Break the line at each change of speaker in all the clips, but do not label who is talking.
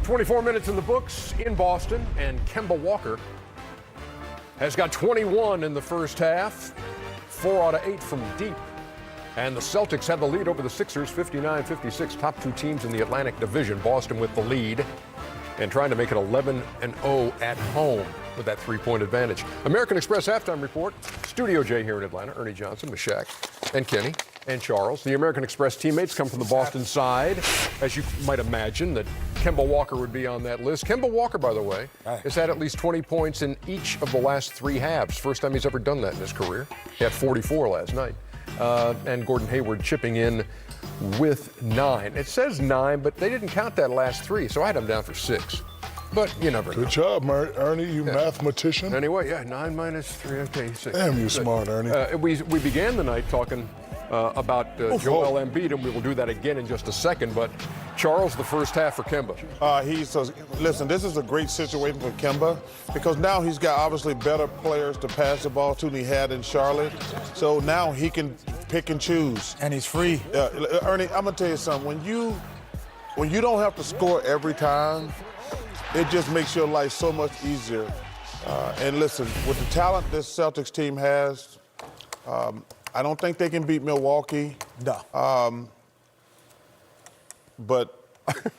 24 minutes in the books in Boston, and Kemba Walker has got 21 in the first half, 4 out of 8 from deep. And the Celtics have the lead over the Sixers, 59-56, top two teams in the Atlantic Division. Boston with the lead and trying to make it 11-0 at home with that three-point advantage. American Express halftime report. Studio J here in Atlanta. Ernie Johnson, Mashak, and Kenny, and Charles. The American Express teammates come from the Boston side. As you might imagine, that Kemba Walker would be on that list. Kemba Walker, by the way, has had at least 20 points in each of the last 3 halves. First time he's ever done that in his career. He had 44 last night. And Gordon Hayward chipping in with 9. It says 9, but they didn't count that last 3, so I had him down for 6. But you never know.
Good job, Ernie, you mathematician.
Anyway, 9 minus 3, okay, 6.
Damn, you smart, Ernie.
We began the night talking about Joel Embiid, and we will do that again in just a second. But Charles, the first half for Kemba.
Listen, this is a great situation for Kemba because now he's got obviously better players to pass the ball to than he had in Charlotte. So now he can pick and choose.
And he's free.
Ernie, I'm gonna tell you something. When you don't have to score every time, it just makes your life so much easier. And listen, with the talent this Celtics team has, I don't think they can beat Milwaukee.
No.
But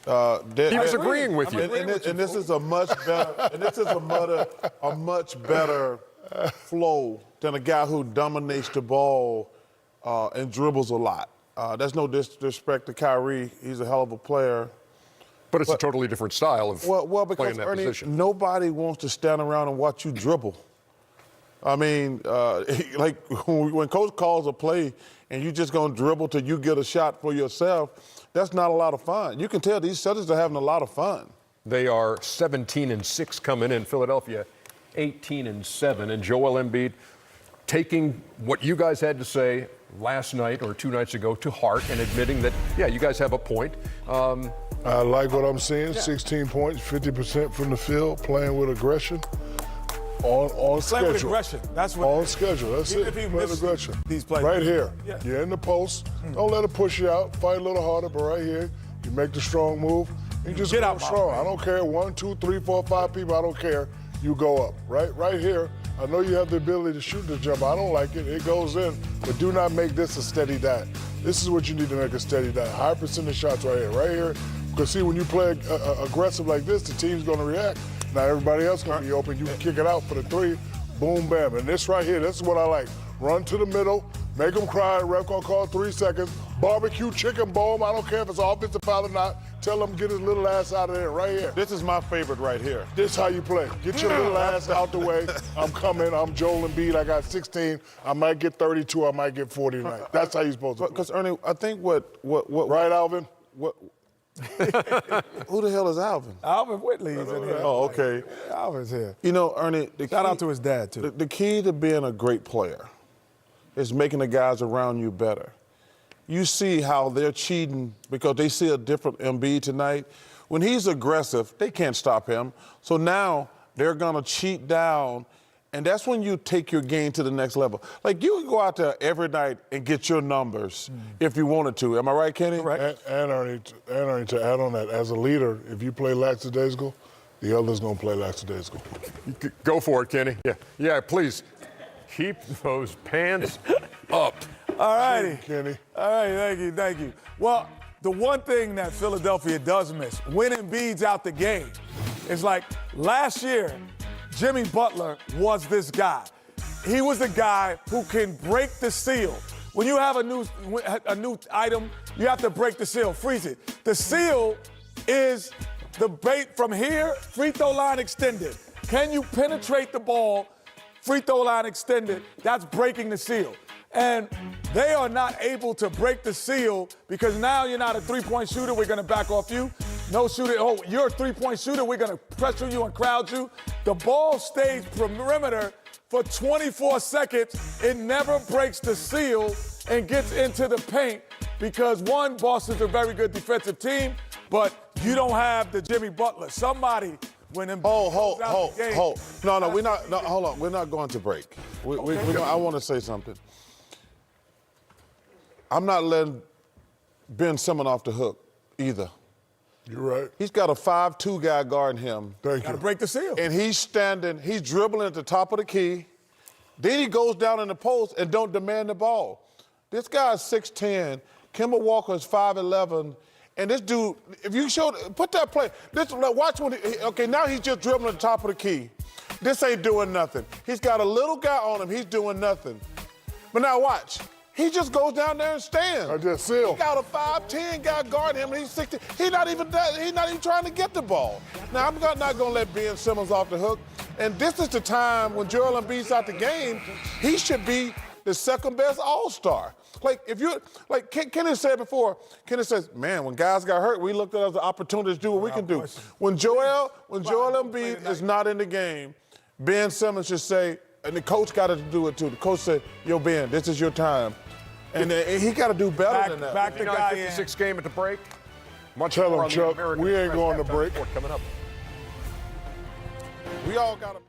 he was agreeing with you.
And this is a much better. And this is a much better flow than a guy who dominates the ball and dribbles a lot. There's no disrespect to Kyrie. He's a hell of a player.
But it's a totally different style of playing that
Ernie,
position.
Nobody wants to stand around and watch you dribble. I mean, like when coach calls a play and you just gonna dribble till you get a shot for yourself, that's not a lot of fun. You can tell these Celtics are having a lot of fun.
They are 17-6 coming in. Philadelphia 18-7, and Joel Embiid taking what you guys had to say last night or 2 nights ago to heart and admitting that, yeah, you guys have a point.
I like what I'm seeing. 16 points, 50% from the field, playing with aggression. On schedule.
With aggression. That's what.
On schedule. That's it. Play with aggression.
These plays.
Right here.
Yeah.
You're in the post. Don't let it push you out. Fight a little harder, but right here, you make the strong move. You just
Get
go
out,
strong.
man.
I don't care. 1, 2, 3, 4, 5 people. I don't care. You go up. Right here. I know you have the ability to shoot the jump. I don't like it. It goes in, but do not make this a steady dive. This is what you need to make a steady dive. High percentage shots right here. Right here. Because see, when you play aggressive like this, the team's going to react. Now everybody else going to be open. You can kick it out for the 3. Boom, bam. And this right here, this is what I like. Run to the middle, make them cry. Ref gonna call 3 seconds. Barbecue chicken bomb. I don't care if it's offensive foul or not. Tell him get his little ass out of there right here.
This is my favorite right here.
This is how you play. Get your little ass out the way. I'm coming. I'm Joel Embiid. I got 16. I might get 32. I might get 40 tonight. That's how you're supposed to play.
Because Ernie, I think what
right, Alvin?
Who the hell is Alvin?
Alvin Whitley is in here.
Oh, okay.
Alvin's here.
You know, Ernie,
Shout out to his dad, too.
The key to being a great player is making the guys around you better. You see how they're cheating because they see a different Embiid tonight. When he's aggressive, they can't stop him. So now they're going to cheat down, and that's when you take your game to the next level. Like, you can go out there every night and get your numbers if you wanted to. Am I right, Kenny?
Correct.
And Ernie, to add on that, as a leader, if you play lackadaisical, the other's going to play lackadaisical.
Go for it, Kenny. Yeah, please. Keep those pants up.
All righty.
Kenny.
All right, thank you. Well, the one thing that Philadelphia does miss, when Embiid's out the game, is like last year, Jimmy Butler was this guy. He was the guy who can break the seal. When you have a new item, you have to break the seal, freeze it. The seal is the bait from here, free throw line extended. Can you penetrate the ball, free throw line extended? That's breaking the seal. And they are not able to break the seal because now you're not a three-point shooter. We're going to back off you. No shooter. Oh, you're a three-point shooter. We're going to pressure you and crowd you. The ball stays perimeter for 24 seconds. It never breaks the seal and gets into the paint because, one, Boston's a very good defensive team, but you don't have the Jimmy Butler. Somebody, when them
hold. No, we're not. No, hold on. We're not going to break. I want to say something. I'm not letting Ben Simmons off the hook either.
You're right.
He's got a 5'2" guy guarding him.
Thank
Got to
you.
break the seal.
And he's standing, he's dribbling at the top of the key. Then he goes down in the post and don't demand the ball. This guy is 6'10". Kemba Walker is 5'11". And this dude, if you put that play, watch when okay, now he's just dribbling at the top of the key. This ain't doing nothing. He's got a little guy on him, he's doing nothing. But now watch. He just goes down there and stands.
I just seal.
He got a 5'10" guy guarding him, and he's 16. He's not even trying to get the ball. Now, I'm not going to let Ben Simmons off the hook. And this is the time when Joel Embiid's out the game, he should be the second best All-Star. Like, if you like Kenny said before, Kenny says, man, when guys got hurt, we looked at it as an opportunity to do what we can do. When Joel Embiid is not in the game, Ben Simmons should say, and the coach got to do it too. The coach said, yo, Ben, this is your time. And he got to do better than that.
Back the guy in.
56 game at the break. Much
Tell
more
him,
on the
Chuck,
American
we ain't
Express
going to
halftime
break.
report coming up.
We all got to.